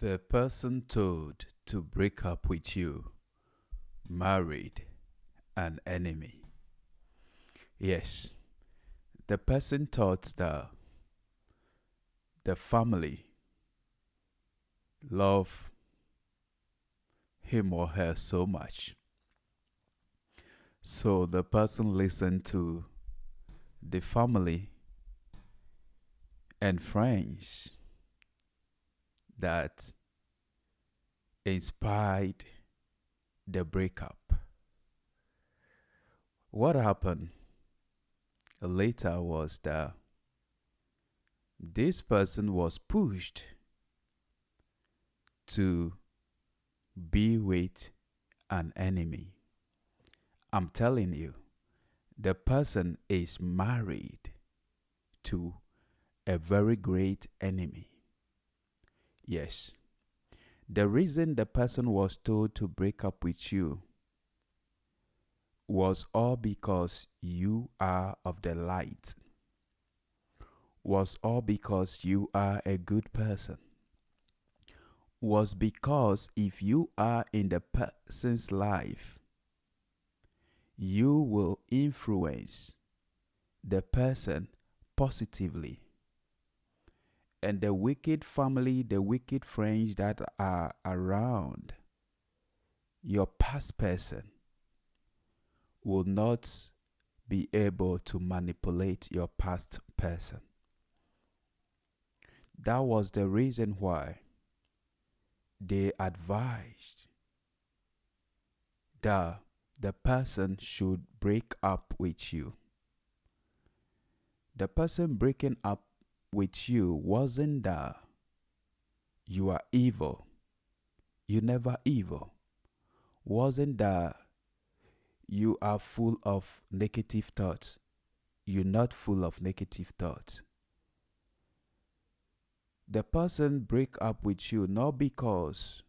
The person told to break up with you married an enemy. Yes, the person thought that the family love him or her so much. So the person listened to the family and friends that inspired the breakup. What happened later was that this person was pushed to be with an enemy. I'm telling you, the person is married to a very great enemy. Yes, the reason the person was told to break up with you was all because you are of the light, was all because you are a good person, was because if you are in the person's life, you will influence the person positively. And the wicked family, the wicked friends that are around your past person will not be able to manipulate your past person. That was the reason why they advised that the person should break up with you. The person breaking up with you wasn't that you are evil. You never evil. Wasn't that you are full of negative thoughts. You're not full of negative thoughts. The person break up with you not because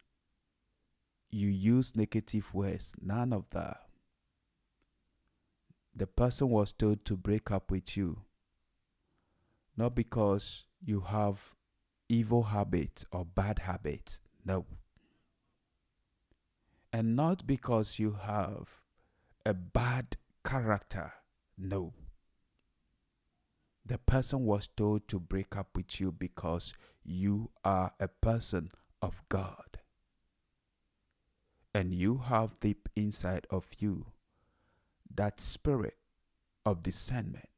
you use negative words. None of that. The person was told to break up with you not because you have evil habits or bad habits. No. And not because you have a bad character. No. The person was told to break up with you because you are a person of God. And you have deep inside of you that spirit of discernment.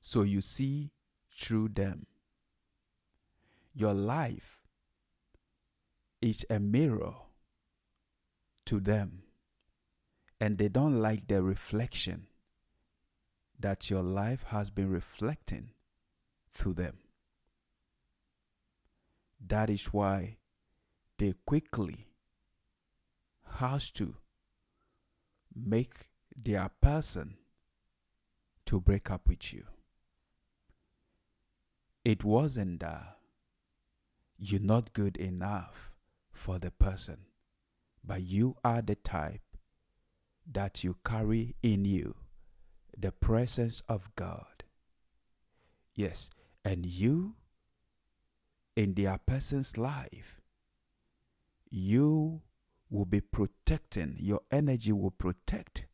So you see through them. Your life is a mirror to them. And they don't like the reflection that your life has been reflecting to them. That is why they quickly has to make their person to break up with you. It wasn't that you're not good enough for the person, but you are the type that you carry in you the presence of God. Yes, and you in their person's life, you will be protecting, your energy will protect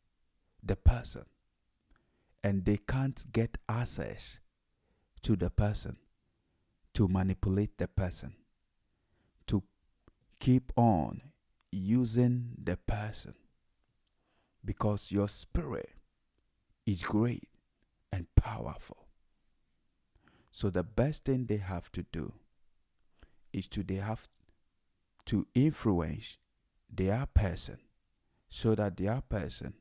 the person, and they can't get access to the person to manipulate the person, to keep on using the person, because your spirit is great and powerful. So the best thing they have to do is they have to influence their person so that their person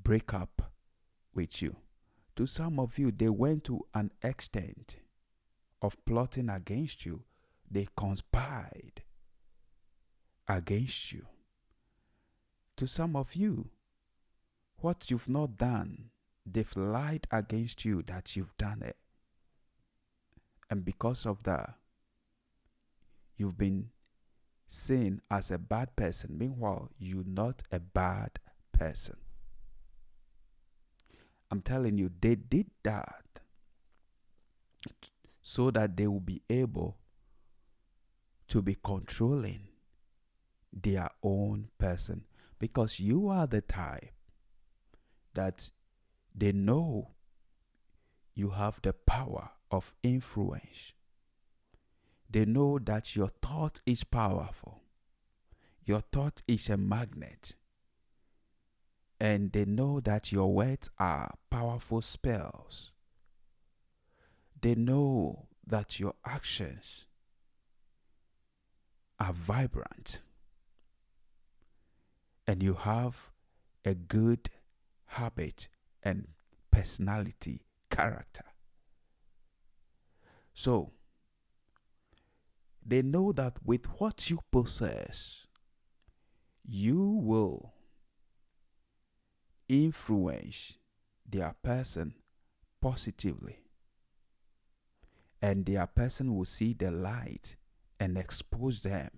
break up with you. To some of you, they went to an extent of plotting against you. They conspired against you. To some of you, what you've not done, they've lied against you that you've done it. And because of that, you've been seen as a bad person. Meanwhile, you're not a bad person. I'm telling you, they did that so that they will be able to be controlling their own person, because you are the type that they know you have the power of influence. They know that your thought is powerful. Your thought is a magnet. And they know that your words are powerful spells. They know that your actions are vibrant. And you have a good habit and personality, character. So, they know that with what you possess, you will influence their person positively. And their person will see the light and expose them.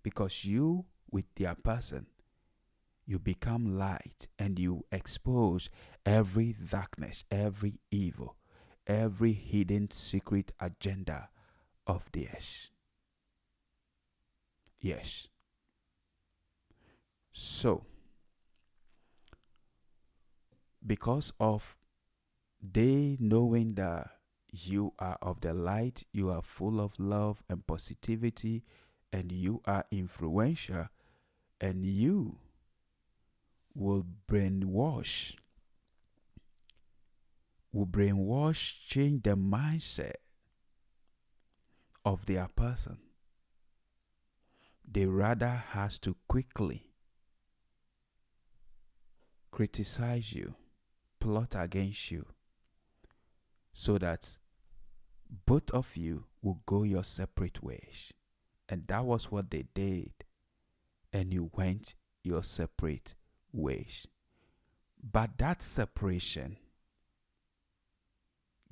Because you, with their person, you become light and you expose every darkness, every evil, every hidden secret agenda of theirs. Yes. So, because of they knowing that you are of the light, you are full of love and positivity, and you are influential, and you will brainwash, change the mindset of their person. They rather has to quickly criticize you, plot against you, so that both of you will go your separate ways. And that was what they did. And you went your separate ways. But that separation,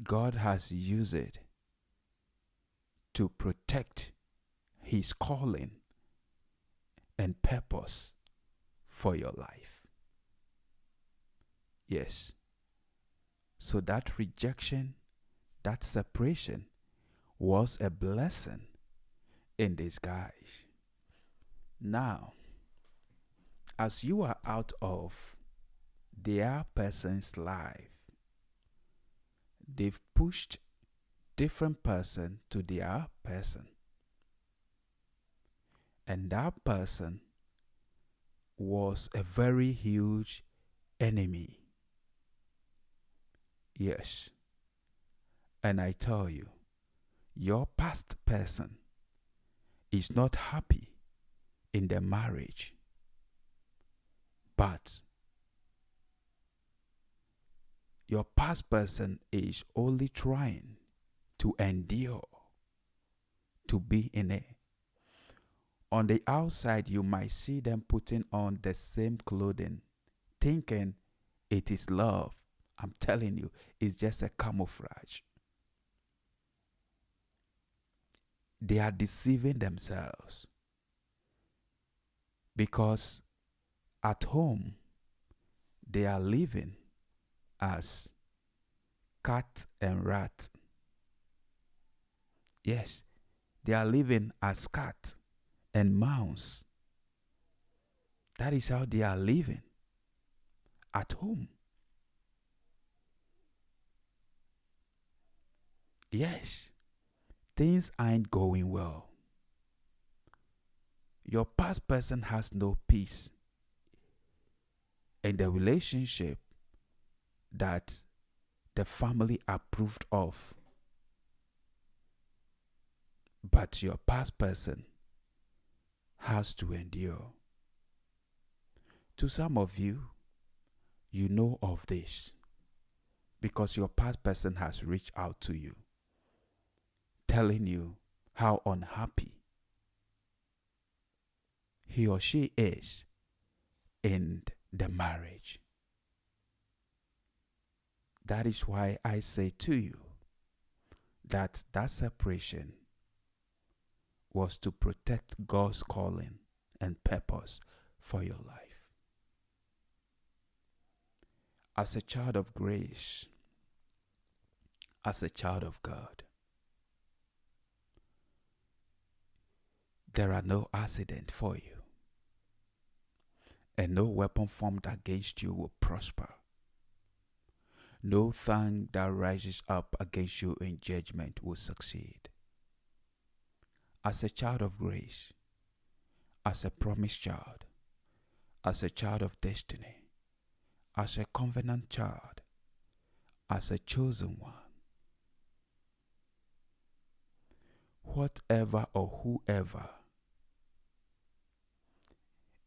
God has used it to protect His calling and purpose for your life. Yes. So that rejection, that separation was a blessing in disguise. Now, as you are out of their person's life, they've pushed different person to their person. And that person was a very huge enemy. Yes. And I tell you, your past person is not happy in the marriage, but your past person is only trying to endure, to be in it. On the outside, you might see them putting on the same clothing, thinking it is love. I'm telling you, it's just a camouflage. They are deceiving themselves. Because at home, they are living as cat and rat. Yes, they are living as cat and mouse. That is how they are living at home. Yes, things aren't going well. Your past person has no peace in the relationship that the family approved of. But your past person has to endure. To some of you, you know of this because your past person has reached out to you, telling you how unhappy he or she is in the marriage. That is why I say to you that separation was to protect God's calling and purpose for your life. As a child of grace, as a child of God, There are no accidents for you, and no weapon formed against you will prosper. No tongue that rises up against you in judgment will succeed. As a child of grace, as a promised child, as a child of destiny, as a covenant child, as a chosen one, whatever or whoever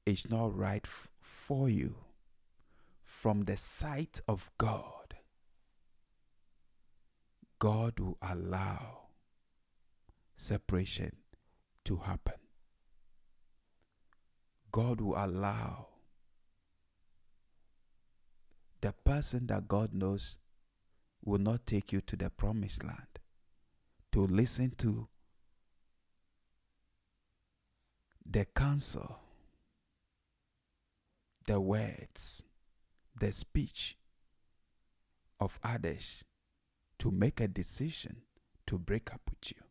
is not right for you from the sight of God, God will allow separation to happen. God will allow the person that God knows will not take you to the promised land to listen to the counsel, the words, the speech of others to make a decision to break up with you.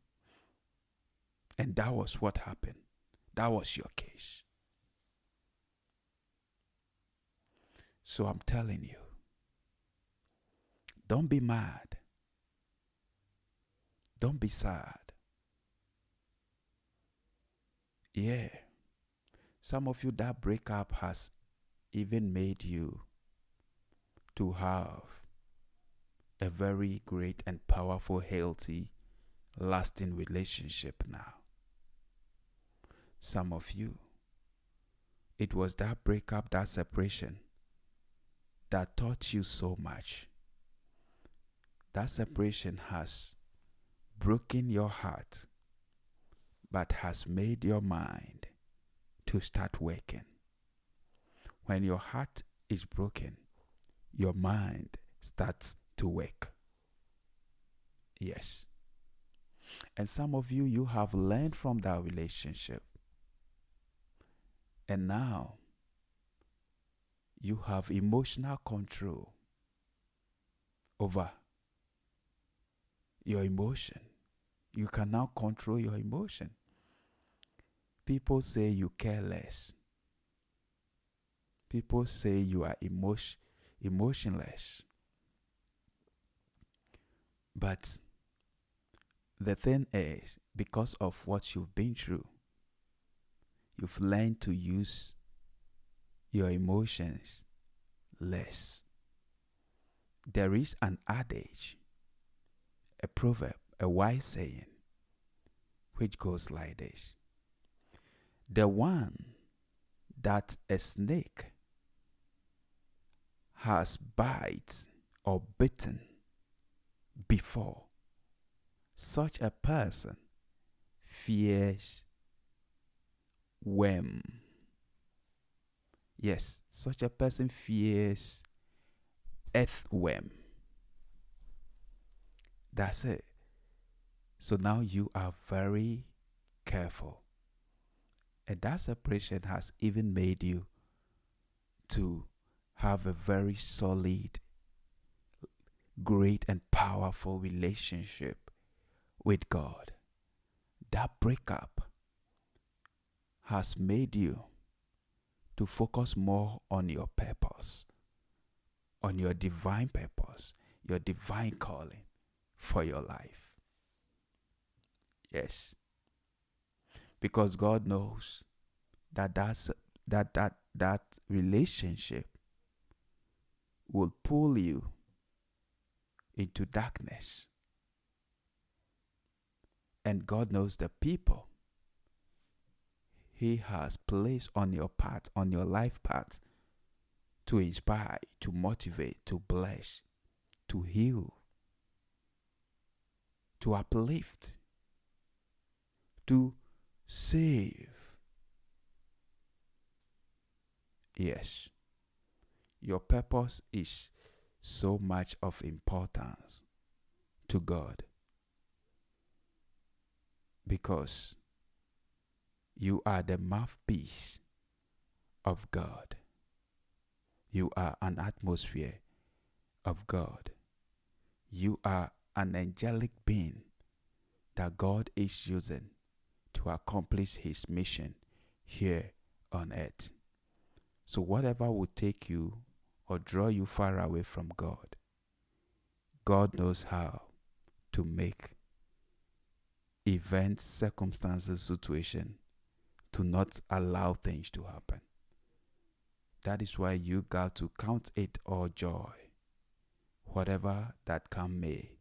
And that was what happened. That was your case. So I'm telling you, don't be mad. Don't be sad. Yeah. Some of you, that breakup has even made you to have a very great and powerful, healthy, lasting relationship now. Some of you, it was that breakup, that separation that taught you so much. That separation has broken your heart, but has made your mind to start working. When your heart is broken, your mind starts to work. Yes. And some of you, you have learned from that relationship. And now, you have emotional control over your emotion. You can now control your emotion. People say you care less. People say you are emotionless. But the thing is, because of what you've been through, you've learned to use your emotions less. There is an adage, a proverb, a wise saying, which goes like this: the one that a snake has bite or bitten before, such a person fears worm. Yes, such a person fears earthworm. That's it. So now you are very careful. And that separation has even made you to have a very solid, great, and powerful relationship with God. That breakup has made you to focus more on your purpose, on your divine purpose, your divine calling for your life. Yes. Because God knows that that relationship will pull you into darkness. And God knows the people He has placed on your path, on your life path, to inspire, to motivate, to bless, to heal, to uplift, to save. Yes, your purpose is so much of importance to God, because you are the mouthpiece of God. You are an atmosphere of God. You are an angelic being that God is using to to accomplish his mission here on earth. So whatever would take you or draw you far away from God, God knows how to make events, circumstances, situation to not allow things to happen. That is why you got to count it all joy, whatever that come may,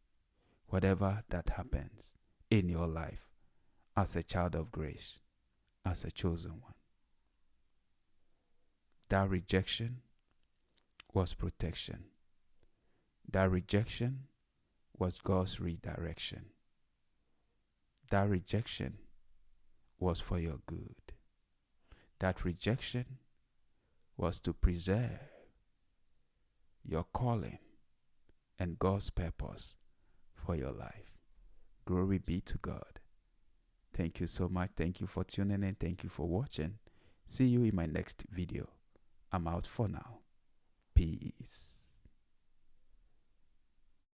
whatever that happens in your life as a child of grace, as a chosen one. That rejection was protection. That rejection was God's redirection. That rejection was for your good. That rejection was to preserve your calling and God's purpose for your life. Glory be to God. Thank you so much. Thank you for tuning in. Thank you for watching. See you in my next video. I'm out for now. Peace.